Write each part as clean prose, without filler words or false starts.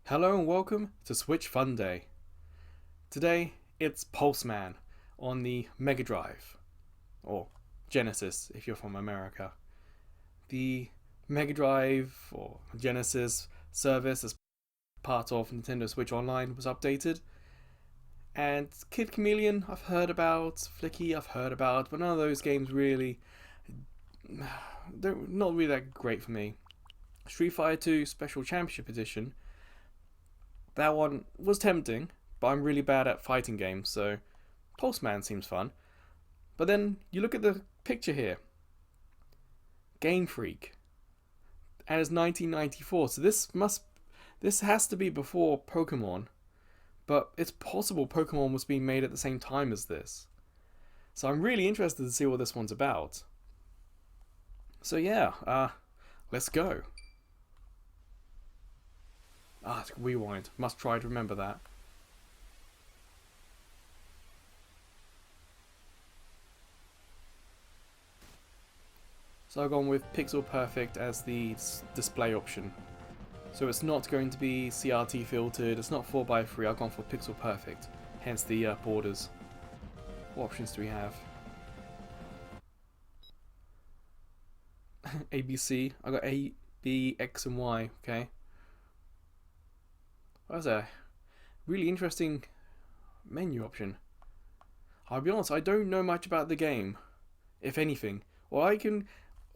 Hello and welcome to Switch Funday. Today it's Pulseman on the Mega Drive, or Genesis if you're from America. The Mega Drive or Genesis service as part of Nintendo Switch Online was updated, and Kid Chameleon I've heard about, Flicky I've heard about, but none of those games really, they're not really that great for me. Street Fighter 2 Special Championship Edition, that one was tempting, but I'm really bad at fighting games, so Pulseman seems fun. But then you look at the picture here, Game Freak, and it's 1994, so this has to be before Pokemon, but it's possible Pokemon was being made at the same time as this. So I'm really interested to see what this one's about. So yeah, let's go. Rewind. Must try to remember that. So I've gone with Pixel Perfect as the display option. So it's not going to be CRT filtered, it's not 4x3, I've gone for Pixel Perfect. Hence the borders. What options do we have? ABC. I got A, B, X and Y, okay. That's a really interesting menu option. I'll be honest, I don't know much about the game, if anything. All I can,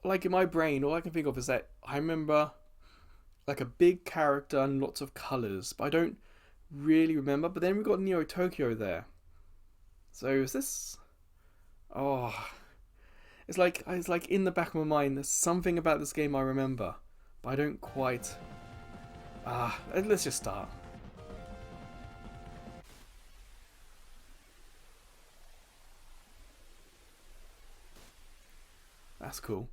like in my brain, all I can think of is that I remember like a big character and lots of colours, but I don't really remember. But then we've got Neo Tokyo there. So is this? Oh, it's like in the back of my mind. There's something about this game I remember, but I don't quite. Let's just start. That's cool.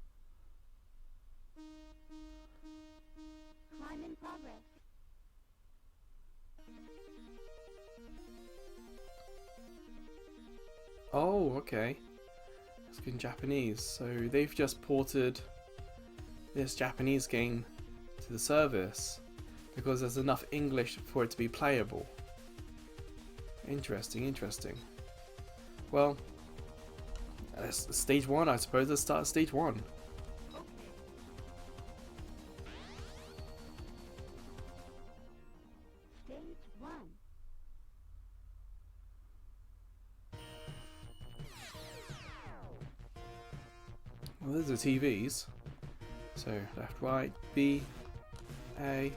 Climb in progress. Oh, okay. It's in Japanese. So they've just ported this Japanese game to the service because there's enough English for it to be playable. Interesting, interesting. Well, that's stage one, I suppose. Let's start at stage one. Stage 1. Well, there's the TVs. So left, right, B, A,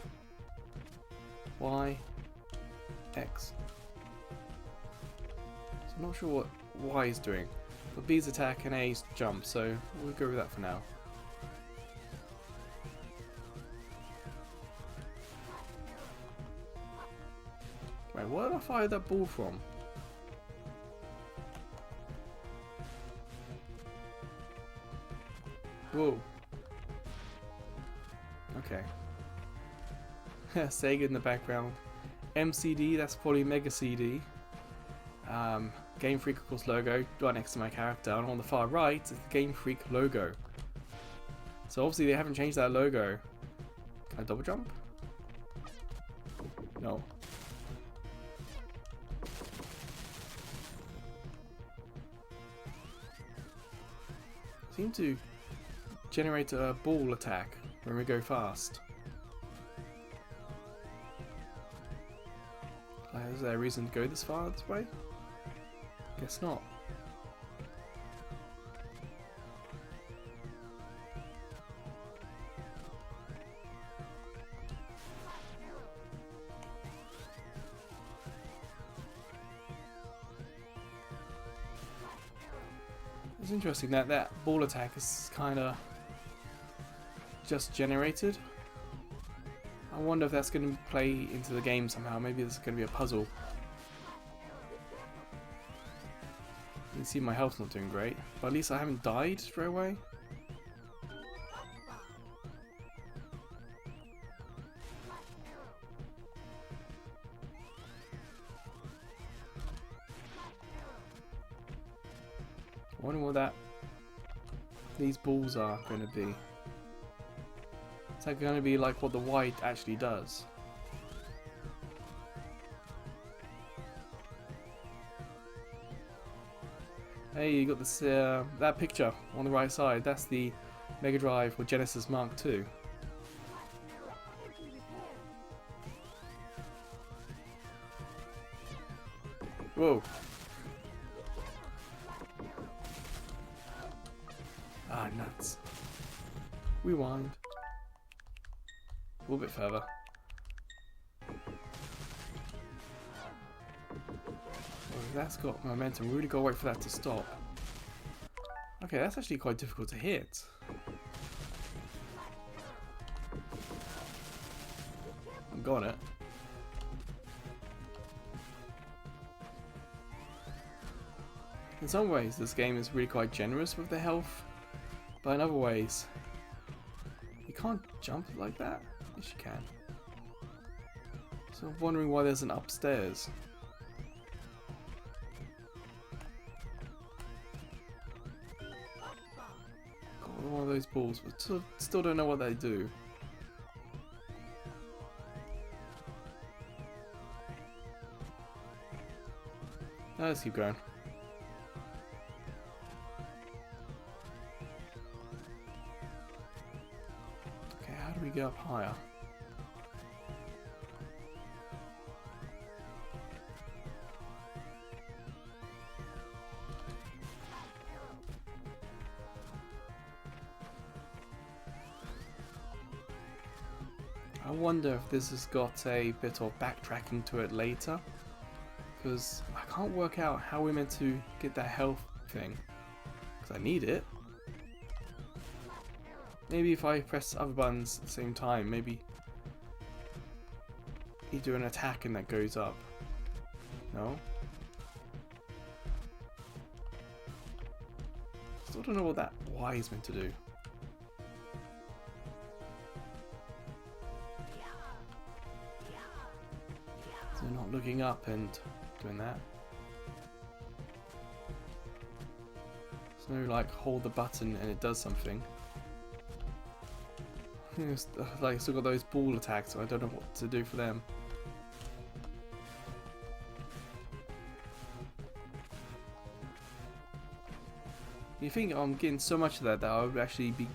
Y, X. So I'm not sure what Y is doing, but B's attack and A's jump, so we'll go with that for now. Wait, where did I fire that ball from? Whoa. Okay. Sega in the background. MCD, that's probably Mega CD. Game Freak, of course, logo right next to my character, and on the far right is the Game Freak logo. So obviously they haven't changed that logo. Can I double jump? No. Seem to generate a ball attack when we go fast. Is there a reason to go this far this way? Guess not. It's interesting that that ball attack is kind of just generated. I wonder if that's going to play into the game somehow. Maybe there's going to be a puzzle. You can see my health's not doing great, but at least I haven't died straight away. I wonder what these balls are going to be. Is that going to be like what the white actually does? Hey, you got this that picture on the right side. That's the Mega Drive or Genesis Mark II. Whoa. Ah, nuts. Rewind. A little bit further. Oh, that's got momentum. We really gotta wait for that to stop. Okay, that's actually quite difficult to hit. I got it. In some ways, this game is really quite generous with the health, but in other ways, you can't jump like that. Yes, you can. So I'm wondering why there's an upstairs. Got one of those balls, but still don't know what they do. Now let's keep going. Okay, how do we get up higher? I wonder if this has got a bit of backtracking to it later, because I can't work out how we're meant to get that health thing, because I need it. Maybe if I press other buttons at the same time, maybe you do an attack and that goes up. No? Still don't know what that Y is meant to do. So not looking up and doing that. There's no like hold the button and it does something. It's, like still got those ball attacks, so I don't know what to do for them. You think I'm getting so much of that I would actually be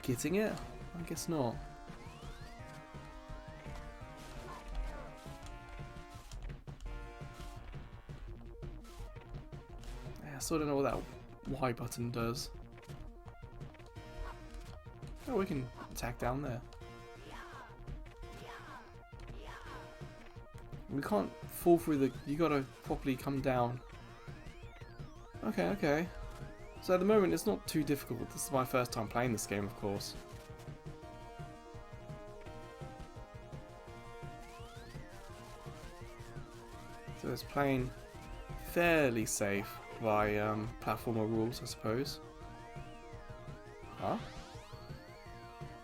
getting it? I guess not. I still don't know what that Y button does. Oh, we can attack down there. We can't fall through the... You gotta properly come down. Okay, okay. So at the moment it's not too difficult. This is my first time playing this game, of course. So it's playing fairly safe by platformer rules, I suppose. Huh?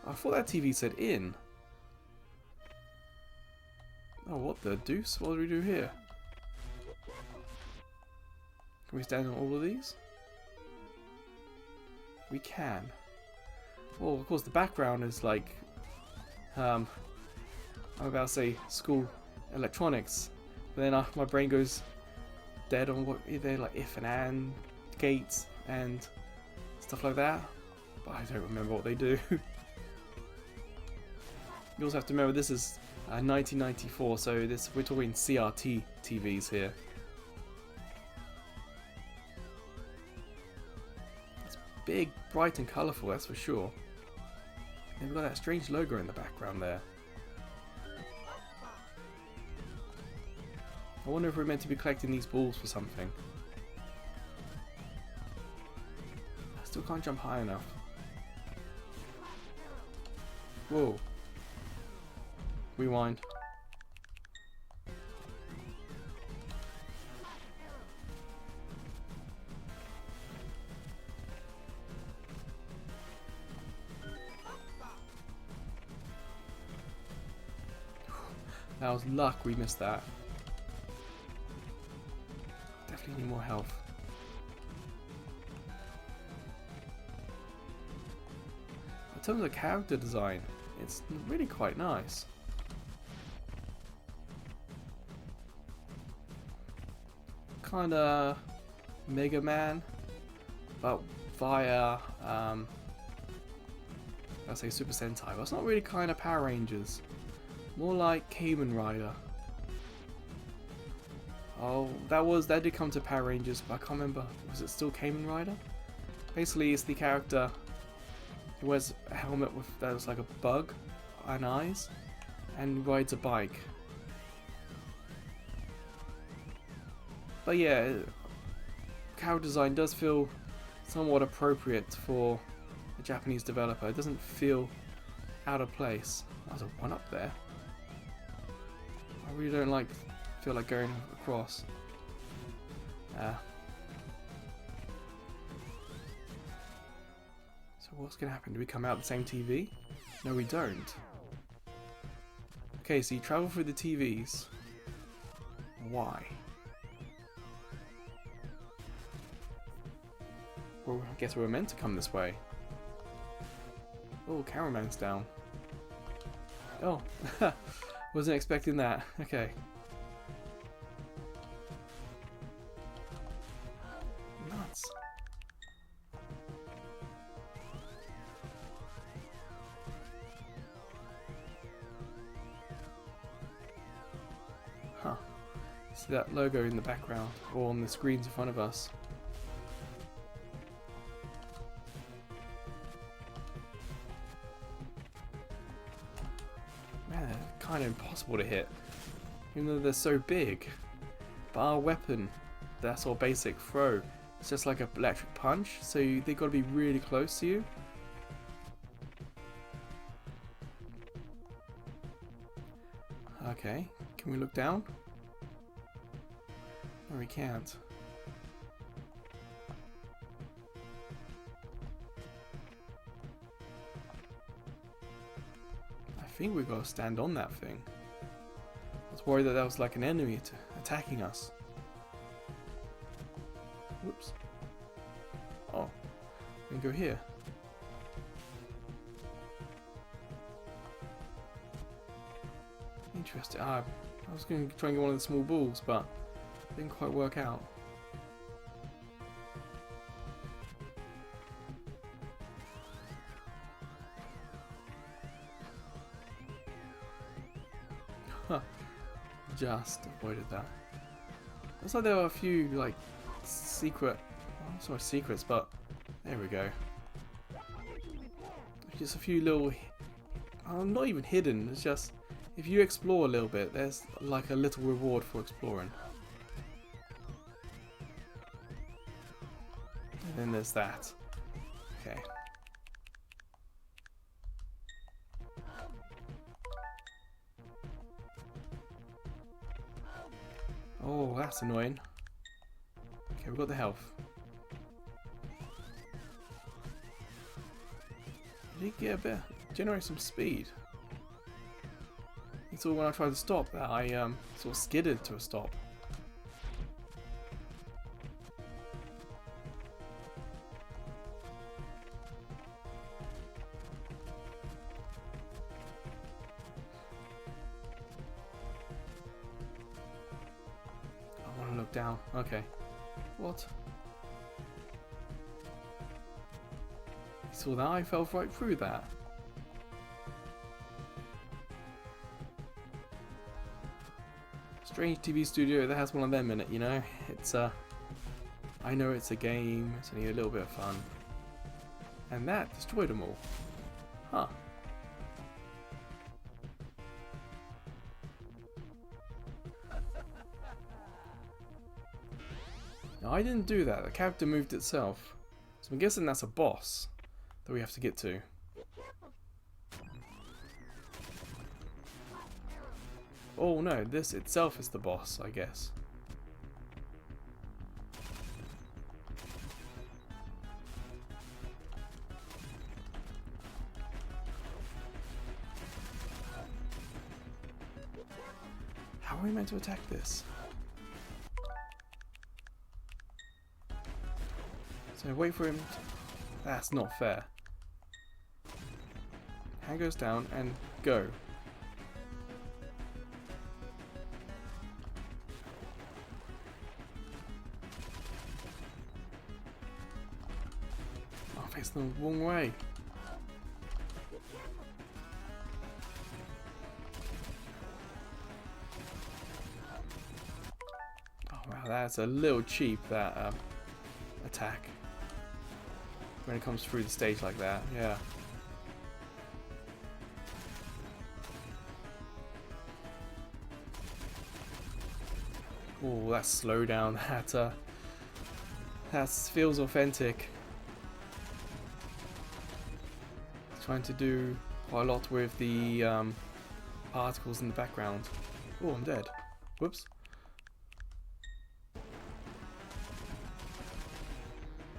I thought that TV said in. Oh, what the deuce? What do we do here? Can we stand on all of these? We can. Well, of course, the background is like... I'm about to say school electronics. But then my brain goes dead on what they're like if and gates and stuff like that. But I don't remember what they do. You also have to remember this is 1994, so we're talking CRT TVs here. It's big, bright and colourful, that's for sure. And we've got that strange logo in the background there. I wonder if we're meant to be collecting these balls for something. I still can't jump high enough. Whoa. Rewind. That was luck we missed that. Definitely need more health. In terms of character design, it's really quite nice. Kinda Mega Man, but via I say Super Sentai. Well, it's not really kind of Power Rangers. More like Kamen Rider. Oh, that did come to Power Rangers, but I can't remember. Was it still Kamen Rider? Basically, it's the character who wears a helmet with that looks like a bug and eyes, and rides a bike. But yeah, character design does feel somewhat appropriate for a Japanese developer. It doesn't feel out of place. There's a one up there. I really don't feel like going across. So what's gonna happen? Do we come out the same TV? No, we don't. Okay, so you travel through the TVs. Why? Well, I guess we were meant to come this way. Oh, cameraman's down. Oh, wasn't expecting that. Okay. Nuts. Huh. See that logo in the background, or on the screens in front of us. Man, they're kind of impossible to hit, even though they're so big. But our weapon, that's our basic throw. It's just like an electric punch, so they got to be really close to you. Okay, can we look down? No, we can't. I think we got to stand on that thing. I was worried that that was like an enemy attacking us. Whoops. Oh, we can go here. Interesting. I was going to try and get one of the small balls, but it didn't quite work out. Huh. Just avoided that. Looks like there were a few like secrets, but there we go. Just a few little, not even hidden. It's just if you explore a little bit, there's like a little reward for exploring. And then there's that. Okay. Oh, that's annoying. Okay, we've got the health. I did get a bit, generate some speed. It's all when I tried to stop that I sort of skidded to a stop. I want to look down. Okay. What? You saw that? I fell right through that. Strange TV studio that has one of them in it, you know? It's I know it's a game, it's only a little bit of fun. And that destroyed them all. Huh. No, I didn't do that. The character moved itself. So I'm guessing that's a boss that we have to get to. Oh no, this itself is the boss, I guess. How are we meant to attack this? So wait for him to... That's not fair. Hand goes down and go. facing the wrong way. Oh wow, that's a little cheap, that attack. When it comes through the stage like that, yeah. Oh, that slowdown, that feels authentic. Trying to do quite a lot with the particles in the background. Oh, I'm dead. Whoops.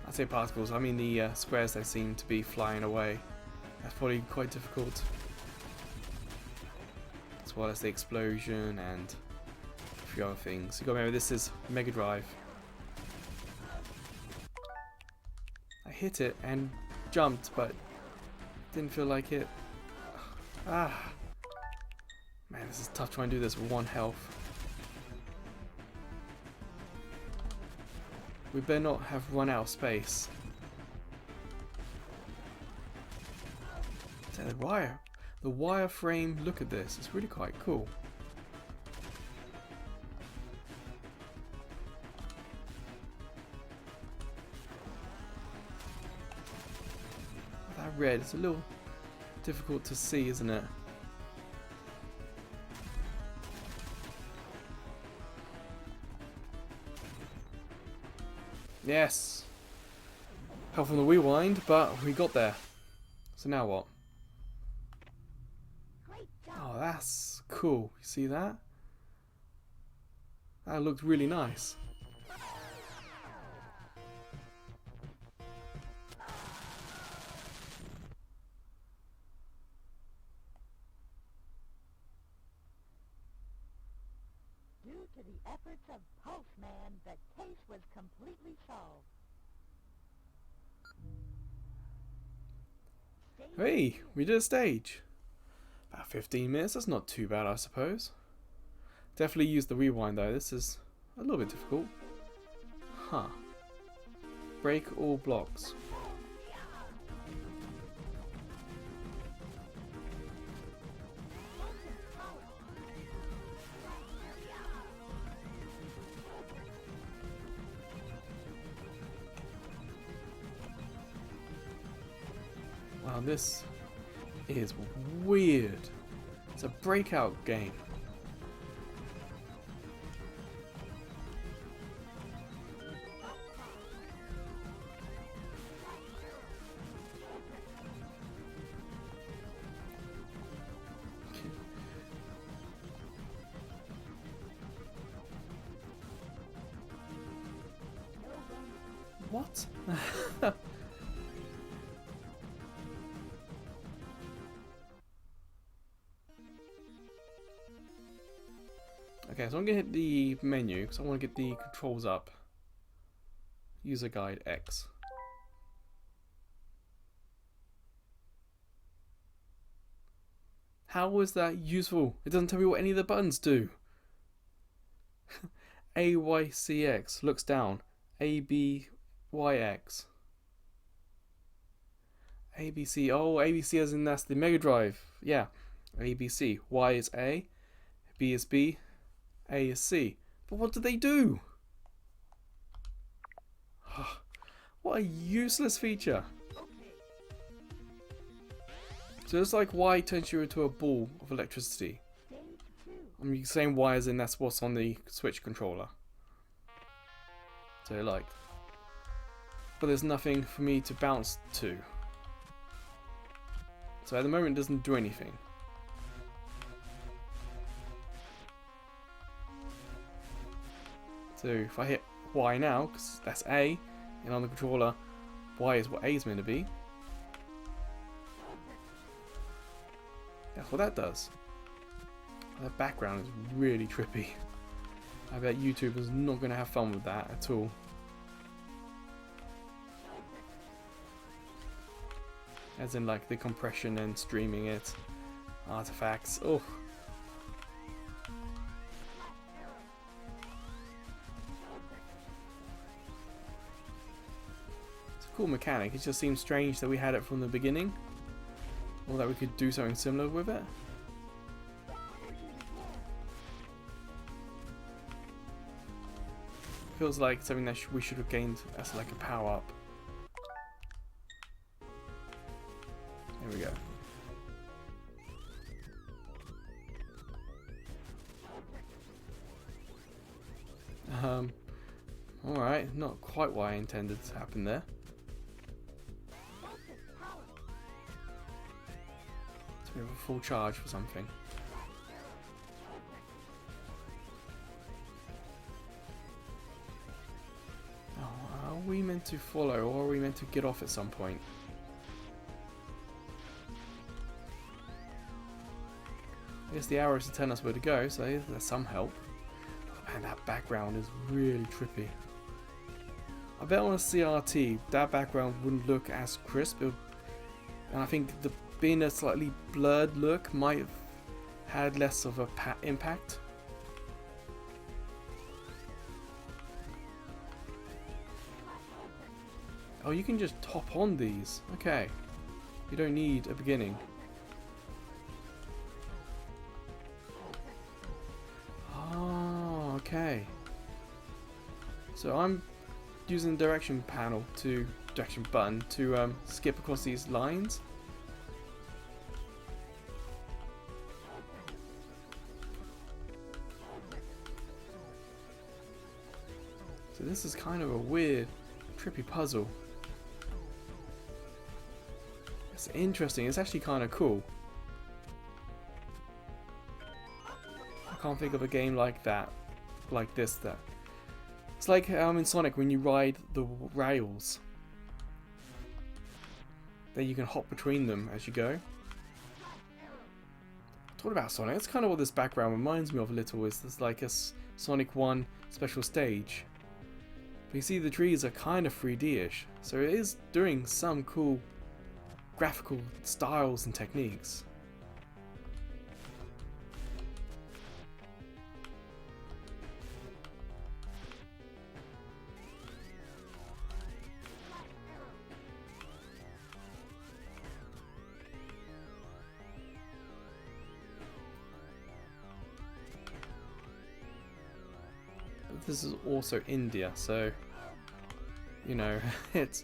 I say particles, I mean the squares that seem to be flying away. That's probably quite difficult. As well as the explosion and a few other things. You got to remember, this is Mega Drive. I hit it and jumped, but didn't feel like it. Ah, man, this is tough trying to do this with 1 health. We better not have run out of space. The wireframe. Look at this. It's really quite cool. That red is a little difficult to see, isn't it? Yes! Help from the rewind, but we got there. So now what? Oh, that's cool. You see that? That looked really nice. Due to the efforts of Pulseman, the case was completely solved. Hey, we did a stage. About 15 minutes, that's not too bad, I suppose. Definitely use the rewind though, this is a little bit difficult. Huh. Break all blocks. Wow, this is weird. It's a breakout game. What? Okay, so I'm gonna hit the menu because I want to get the controls up. User guide X. How is that useful? It doesn't tell me what any of the buttons do. AYCX looks down. ABYX. ABC. Oh, ABC as in that's the Mega Drive. Yeah. ABC. Y is A. B is B. A is C. But what do they do? What a useless feature. So it's like Y turns you into a ball of electricity. I'm saying Y as in that's what's on the Switch controller. So like. But there's nothing for me to bounce to. So at the moment it doesn't do anything. So if I hit Y now, because that's A, and on the controller, Y is what A is meant to be. That's what that does. That background is really trippy. I bet YouTube is not going to have fun with that at all. As in like the compression and streaming it. Artifacts. Oh. cool mechanic. It just seems strange that we had it from the beginning, or that we could do something similar with it. Feels like something that we should have gained as like a power up. There we go. Alright, not quite what I intended to happen there. So we have a full charge for something. Oh, are we meant to follow, or are we meant to get off at some point? I guess the arrows to tell us where to go, so there's some help. Man, that background is really trippy. I bet on a CRT, that background wouldn't look as crisp, and I think being a slightly blurred look might have had less of a impact. Oh, you can just top on these. Okay. You don't need a beginning. Oh, okay. So I'm using the direction button to skip across these lines. So this is kind of a weird, trippy puzzle. It's interesting. It's actually kind of cool. I can't think of a game like that, like this. That it's like in Sonic when you ride the rails. Then you can hop between them as you go. Talking about Sonic, that's kind of what this background reminds me of a little. Is this like a Sonic 1 special stage? But you see the trees are kind of 3D-ish, so it is doing some cool graphical styles and techniques. This is also India, so you know, it's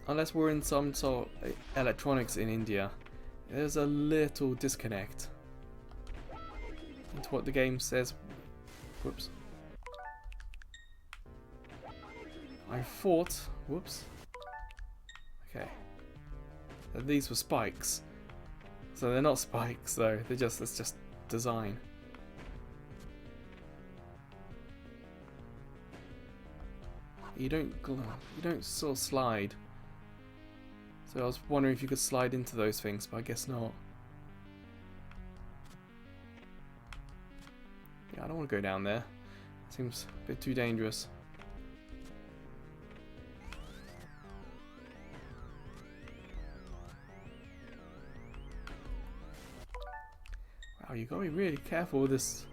unless we're in some sort of electronics in India, there's a little disconnect into what the game says. Whoops. I thought, whoops. Okay. That these were spikes. So they're not spikes though, it's just design. You don't sort of slide. So I was wondering if you could slide into those things, but I guess not. Yeah, I don't want to go down there. Seems a bit too dangerous. Wow, you gotta be really careful with this.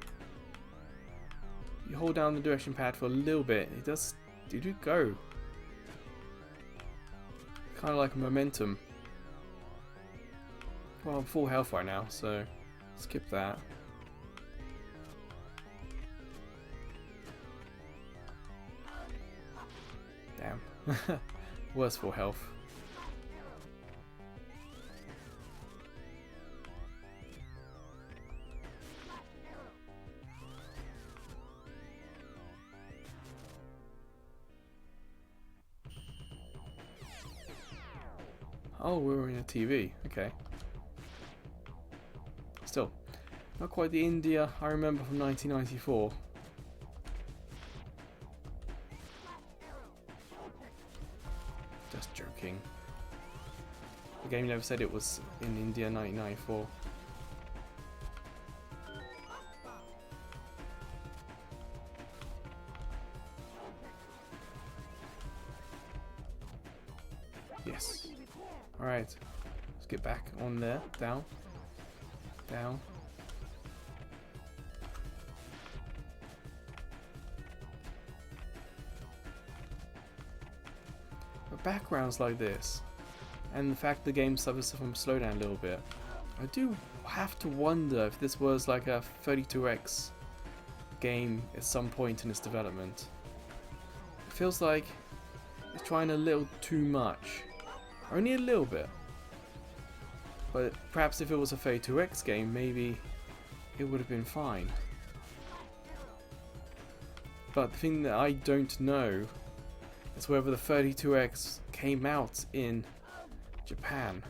You hold down the direction pad for a little bit, it does go. Kind of like momentum. Well, I'm full health right now, so skip that. Damn. Worse full health. Oh, we were in a TV. Okay. Still, not quite the India I remember from 1994. Just joking. The game never said it was in India 1994. Yes. Alright. Let's get back on there. Down. Down. backgrounds like this, and the fact the game suffers from slowdown a little bit, I do have to wonder if this was like a 32x game at some point in its development. It feels like it's trying a little too much. Only a little bit. But perhaps if it was a 32x game, maybe it would have been fine. But the thing that I don't know is whether the 32x came out in Japan.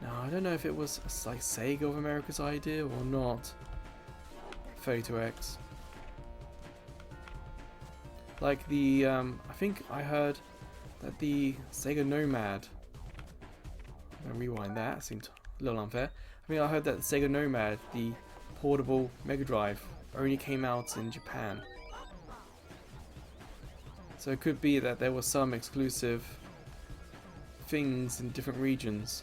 Now, I don't know if it was like Sega of America's idea or not. 32x. Like the, I think I heard that the Sega Nomad, I'm gonna rewind that, it seemed a little unfair. I mean, I heard that the Sega Nomad, the portable Mega Drive, only came out in Japan. So it could be that there were some exclusive things in different regions.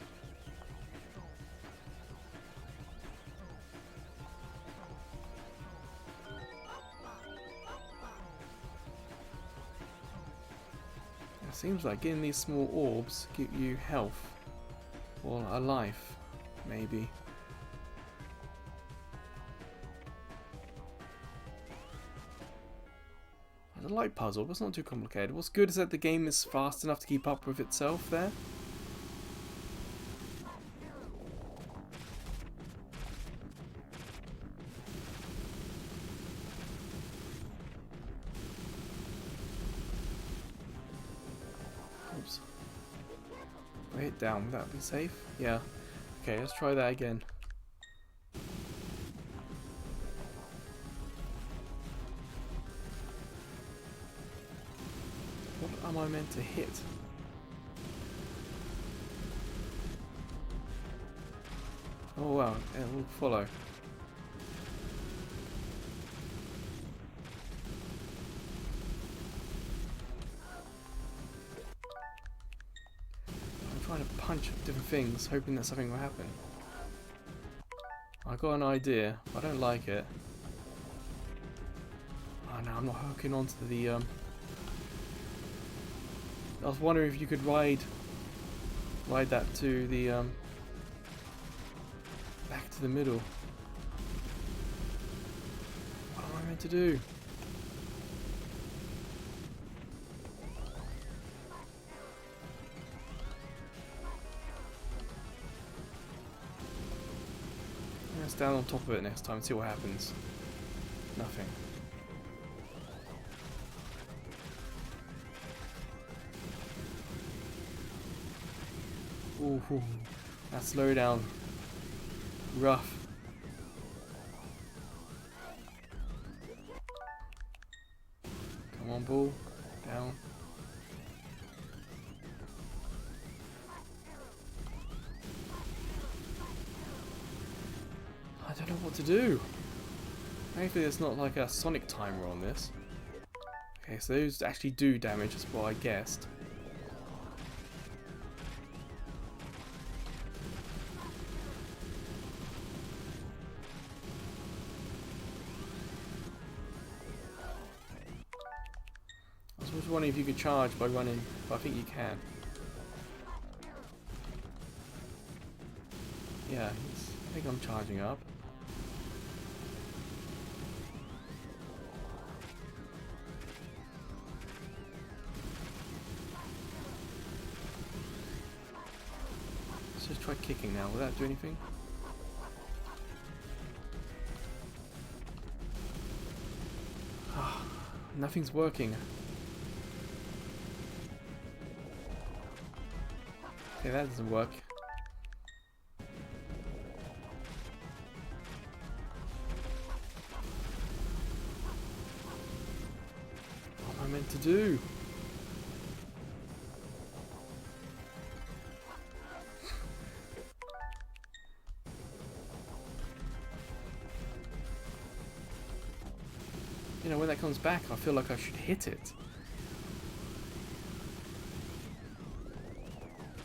It seems like getting these small orbs give you health, or a life, maybe. It's a light puzzle, but it's not too complicated. What's good is that the game is fast enough to keep up with itself there. Oops. If I hit down, would that be safe? Yeah. Okay, let's try that again. What am I meant to hit? Oh wow, it will follow. I'm trying to punch different things, hoping that something will happen. I got an idea, but I don't like it. Oh no, I'm not hooking onto the I was wondering if you could ride that to the back to the middle. What am I meant to do? Let's stand on top of it next time and see what happens. Nothing. Ooh, that slowdown. Rough. Come on, ball. Down. I don't know what to do. Thankfully there's not like a Sonic timer on this. Okay, so those actually do damage, that's what I guessed. I was wondering if you could charge by running, but I think you can. Yeah, I think I'm charging up. Let's just try kicking now. Will that do anything? Nothing's working. Okay, that doesn't work. What am I meant to do? You know, when that comes back, I feel like I should hit it.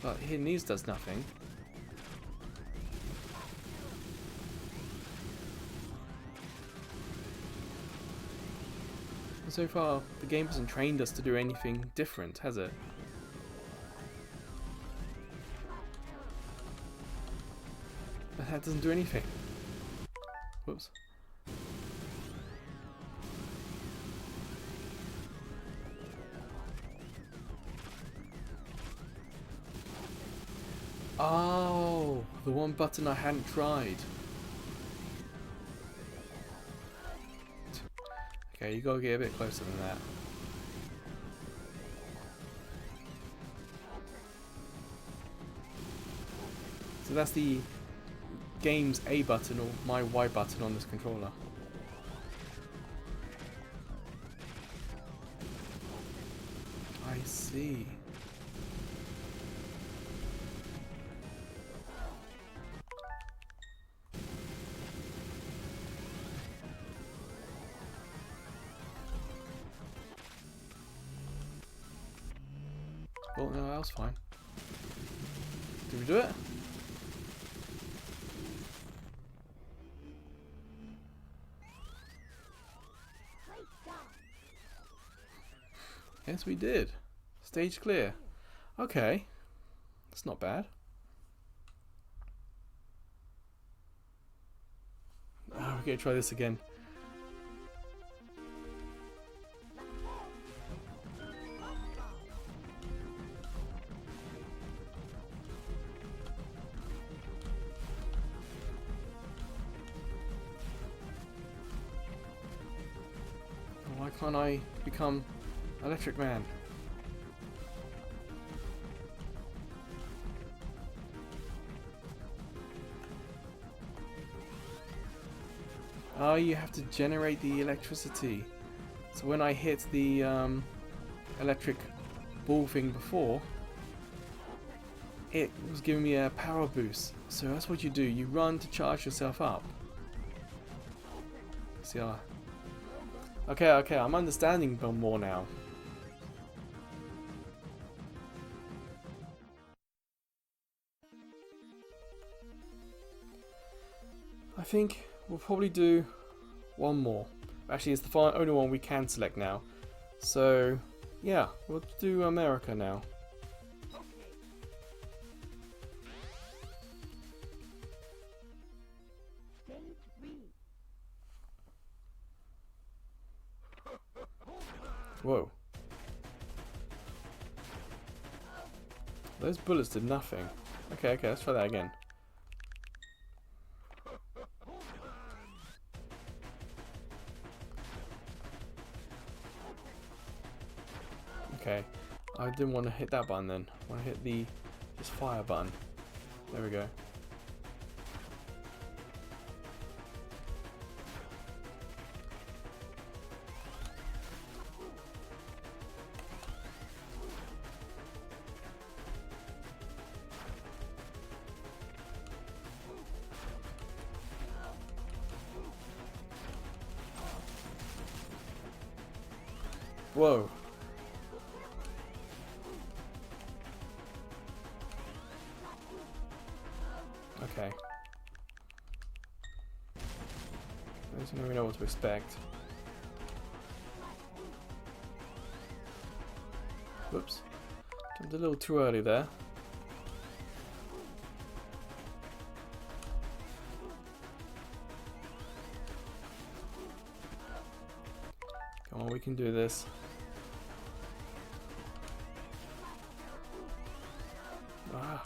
But hitting these does nothing. So far, the game hasn't trained us to do anything different, has it? That doesn't do anything. Whoops. Oh, the one button I hadn't tried. Okay, you gotta get a bit closer than that. So that's the game's A button or my Y button on this controller. I see. Oh no, that was fine. Did we do it? Yes, we did. Stage clear. Okay. That's not bad. Oh, we're gonna try this again. Why can't I become Electric Man? Oh, you have to generate the electricity. So when I hit the electric ball thing before, it was giving me a power boost. So that's what you do. You run to charge yourself up. See, okay, I'm understanding more now. I think we'll probably do one more. Actually, it's the only one we can select now. So, yeah, we'll do America now. Whoa. Those bullets did nothing. Okay, let's try that again. Okay, I didn't want to hit that button then. I want to hit the just fire button. There we go. Whoa. Okay. I don't really know what to expect. Whoops. Jumped a little too early there. Come on, we can do this. Ah.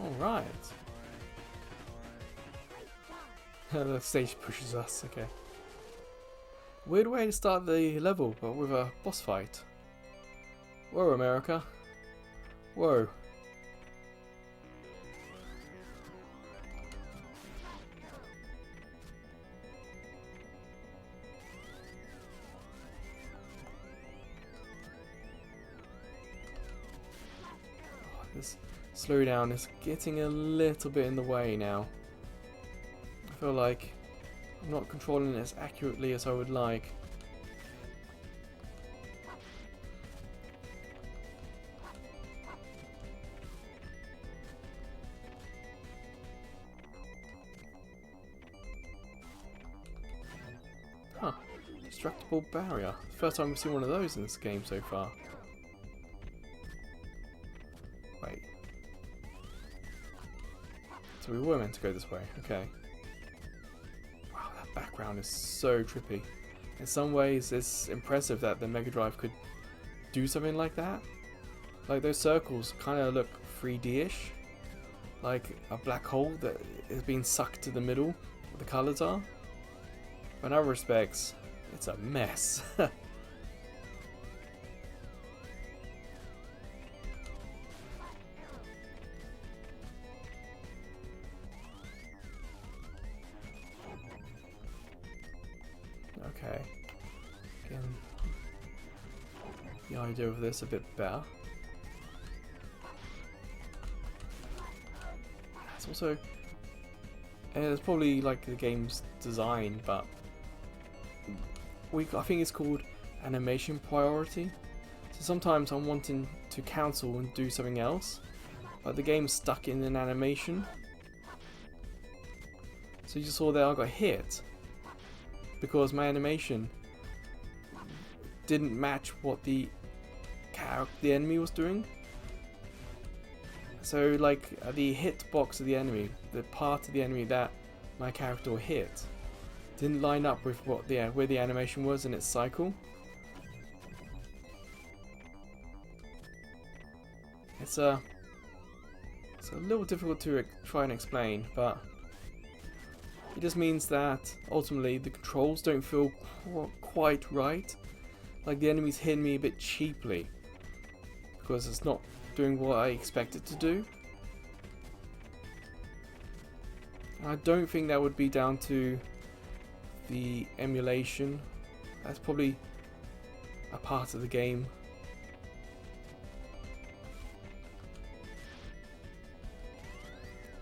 Alright. The stage pushes us, okay. Weird way to start the level, but with a boss fight. Whoa, America. Whoa. This slowdown is getting a little bit in the way now. I feel like I'm not controlling it as accurately as I would like. Huh. Destructible barrier. First time we've seen one of those in this game so far. Wait. So we were meant to go this way. Okay. Wow, that background is so trippy. In some ways, it's impressive that the Mega Drive could do something like that. Like those circles kind of look 3D-ish. Like a black hole that is being sucked to the middle where the colours are. But in other respects, it's a mess. Okay. Again, the idea of this a bit better. It's also, it's probably like the game's design, but I think it's called animation priority. So sometimes I'm wanting to cancel and do something else, but the game's stuck in an animation. So you saw there I got hit because my animation didn't match what the enemy was doing. So like the hitbox of the enemy, the part of the enemy that my character hit, didn't line up with what where the animation was in its cycle. It's a little difficult to try and explain, but it just means that ultimately the controls don't feel quite right. Like the enemy's hitting me a bit cheaply because it's not doing what I expect it to do. And I don't think that would be down to the emulation. That's probably a part of the game.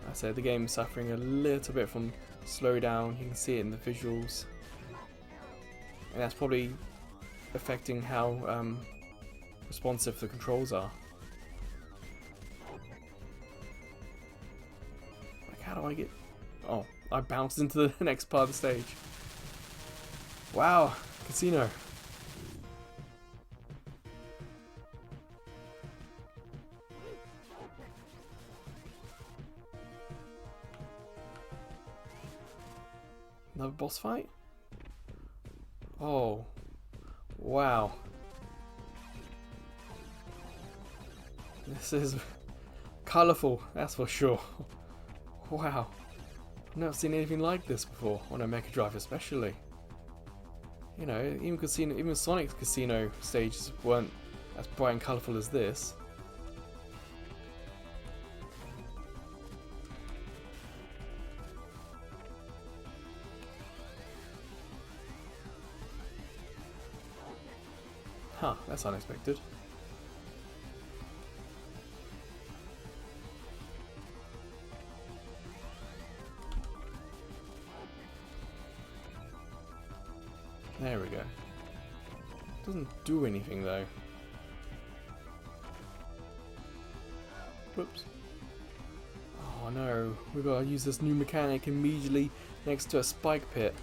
I said the game is suffering a little bit from slowdown. You can see it in the visuals, and that's probably affecting how responsive the controls are. Like, how do I get... Oh, I bounced into the next part of the stage. Wow, casino. Another boss fight? Oh, wow. This is colourful, that's for sure. Wow. I've never seen anything like this before, on a Mega Drive especially. You know, even Sonic's casino stages weren't as bright and colourful as this. Huh, that's unexpected. There we go. Doesn't do anything though. Whoops. Oh no, we gotta use this new mechanic immediately next to a spike pit.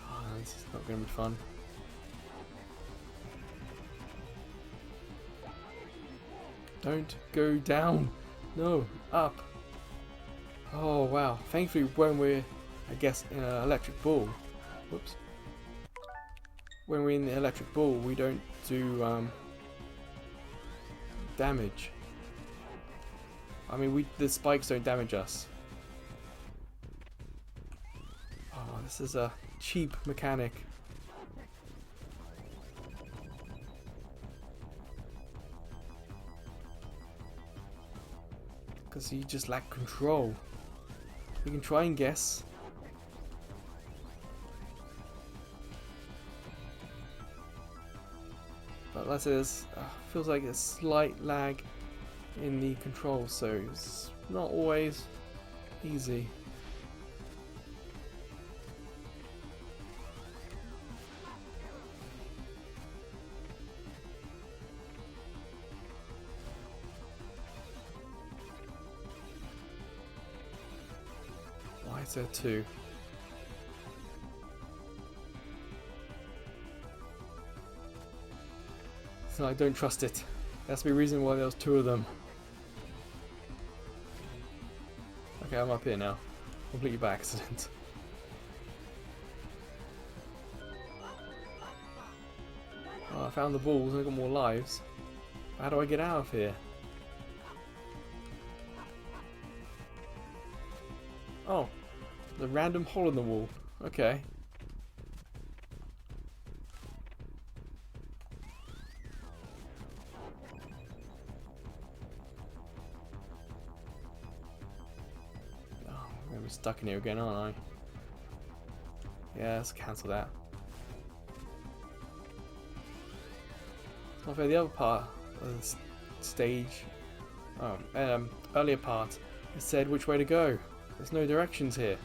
Oh, this is not gonna be fun. Don't go down. No, up. Oh wow. Thankfully when we're, I guess, in an electric ball. Whoops. When we're in the electric ball we don't do damage. I mean the spikes don't damage us. Oh, this is a cheap mechanic. Because you just lack control. You can try and guess. But that is, feels like a slight lag in the controls, so it's not always easy. Is there two? So I don't trust it. There has to be a reason why there was two of them. Okay, I'm up here now. Completely by accident. Oh, I found the balls and I got more lives. How do I get out of here? Oh, the random hole in the wall. Okay. Oh, I'm stuck in here again, aren't I? Yeah, let's cancel that. Okay, the other part of the stage, earlier part, it said which way to go. There's no directions here.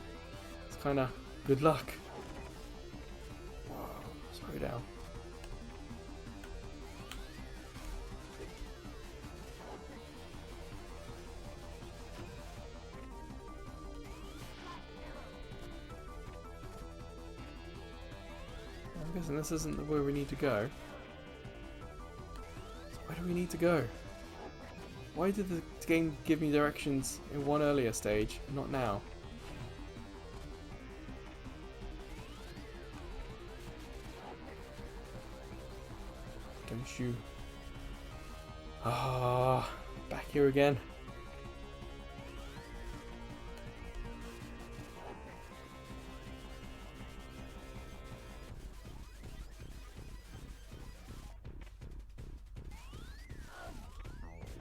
It's kind of good luck. Whoa, slow down. I'm guessing this isn't the way we need to go. So where do we need to go? Why did the game give me directions in one earlier stage, and not now? Don't you... Ah, back here again.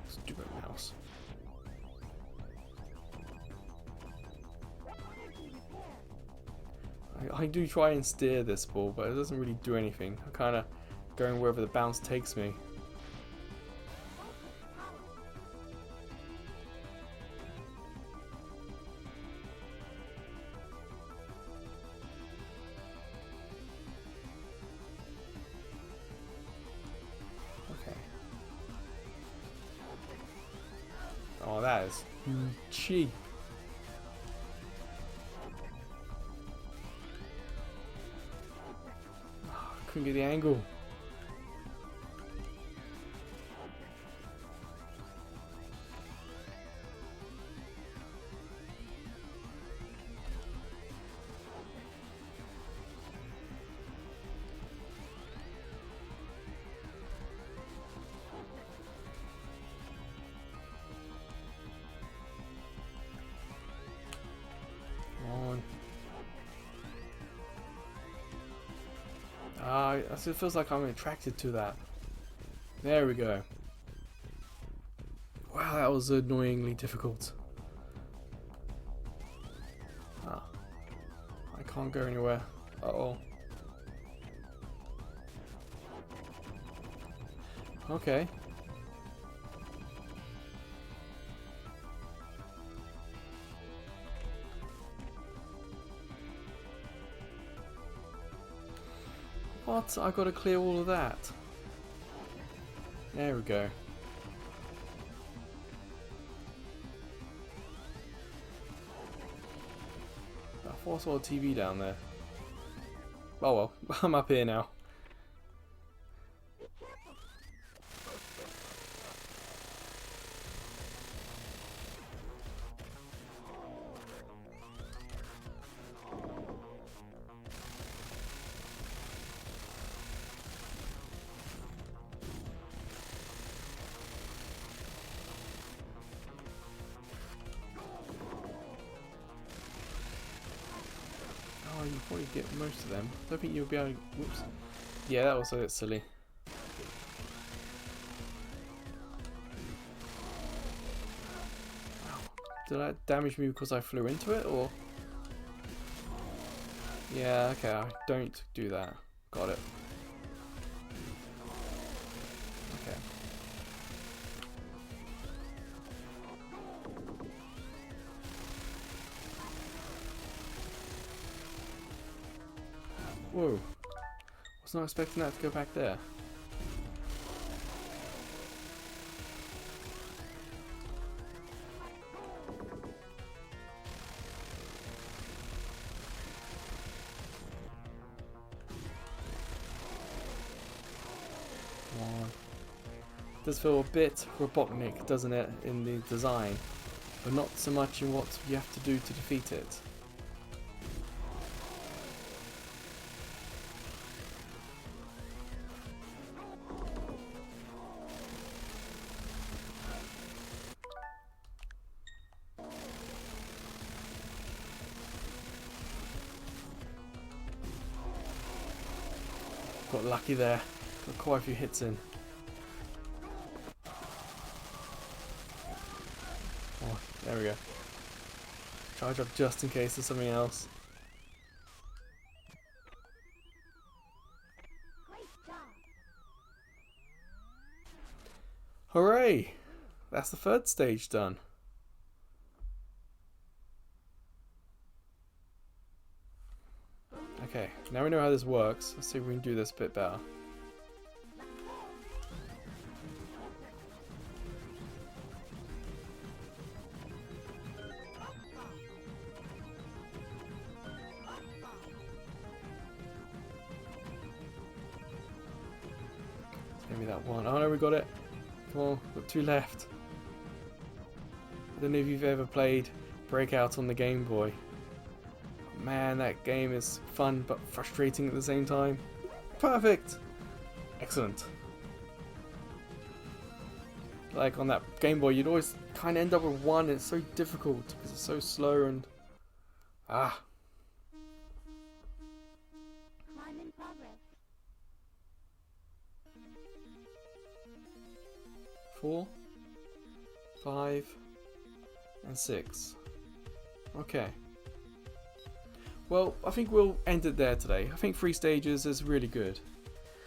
Stupid mouse. I do try and steer this ball, but it doesn't really do anything. I'm kind of going wherever the bounce takes me. Okay. Oh, that is cheap. Couldn't get the angle. It feels like I'm attracted to that. There we go. Wow, that was annoyingly difficult. Ah, I can't go anywhere. Uh-oh. Okay. What? I gotta clear all of that. There we go. I thought I saw a TV down there. Oh well, I'm up here now. Oh, you probably get most of them. I don't think you'll be able to... Whoops. Yeah, that was a bit silly. Wow. Did that damage me because I flew into it, or...? Yeah, okay, I don't do that. Got it. Okay. Whoa. Was not expecting that to go back there. does feel a bit Robotnik, doesn't it, in the design, but not so much in what you have to do to defeat it. Got lucky there, got quite a few hits in. Oh, there we go. Charge up just in case there's something else. Hooray! That's the third stage done. Okay, now we know how this works. Let's see if we can do this a bit better. Give me that one. Oh no, we got it. Come on, got two left. I don't know if you've ever played Breakout on the Game Boy. Man, that game is fun but frustrating at the same time. Perfect! Excellent. Like on that Game Boy, you'd always kind of end up with one. It's so difficult because it's so slow and... Ah. Climb in progress. 4, 5, and 6. Okay. Well, I think we'll end it there today. I think 3 stages is really good.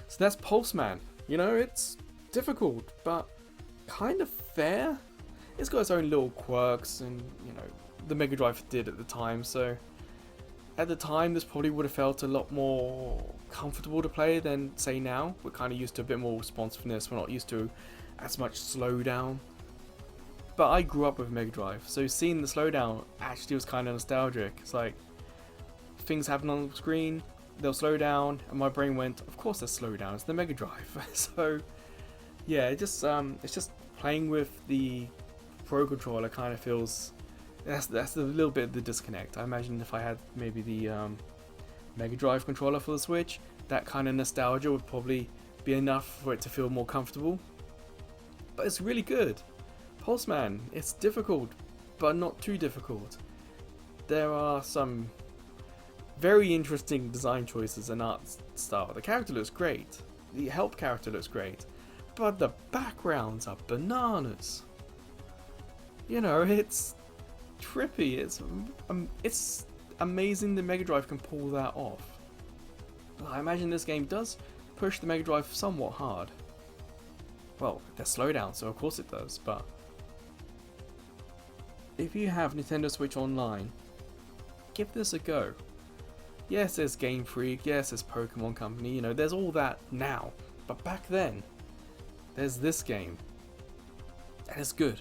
So that's Pulseman. You know, it's difficult, but kind of fair. It's got its own little quirks, and, you know, the Mega Drive did at the time, so... At the time, this probably would have felt a lot more comfortable to play than, say, now. We're kind of used to a bit more responsiveness. We're not used to as much slowdown. But I grew up with Mega Drive, so seeing the slowdown actually was kind of nostalgic. It's like... things happen on the screen, they'll slow down, and my brain went, of course there's slow down, it's the Mega Drive. So yeah, it's just playing with the Pro Controller kind of feels, that's a little bit of the disconnect. I imagine if I had maybe the Mega Drive controller for the Switch, that kind of nostalgia would probably be enough for it to feel more comfortable. But it's really good. Pulseman, it's difficult, but not too difficult. There are some very interesting design choices and art style. The character looks great. The help character looks great. But the backgrounds are bananas. You know, it's trippy. It's amazing the Mega Drive can pull that off. I imagine this game does push the Mega Drive somewhat hard. Well, there's slowdown, so of course it does, but... if you have Nintendo Switch Online, give this a go. Yes, there's Game Freak, yes, there's Pokemon Company, you know, there's all that now. But back then, there's this game. And it's good.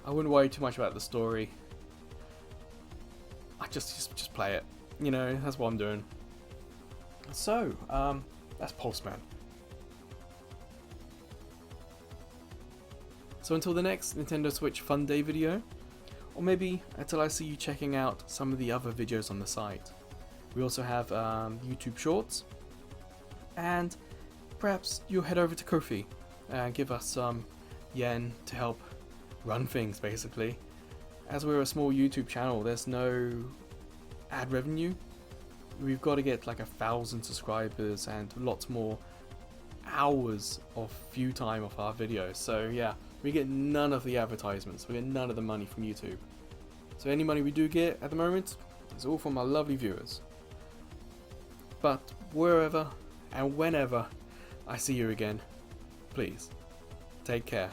I wouldn't worry too much about the story. I just play it. You know, that's what I'm doing. So, that's Pulseman. So until the next Nintendo Switch Funday video, or maybe until I see you checking out some of the other videos on the site. We also have YouTube Shorts, and perhaps you'll head over to Ko-fi and give us some yen to help run things, basically. As we're a small YouTube channel, there's no ad revenue. We've got to get like 1,000 subscribers and lots more hours of view time of our videos. So yeah, we get none of the advertisements, we get none of the money from YouTube. So any money we do get at the moment is all from our lovely viewers. But wherever and whenever I see you again, please take care.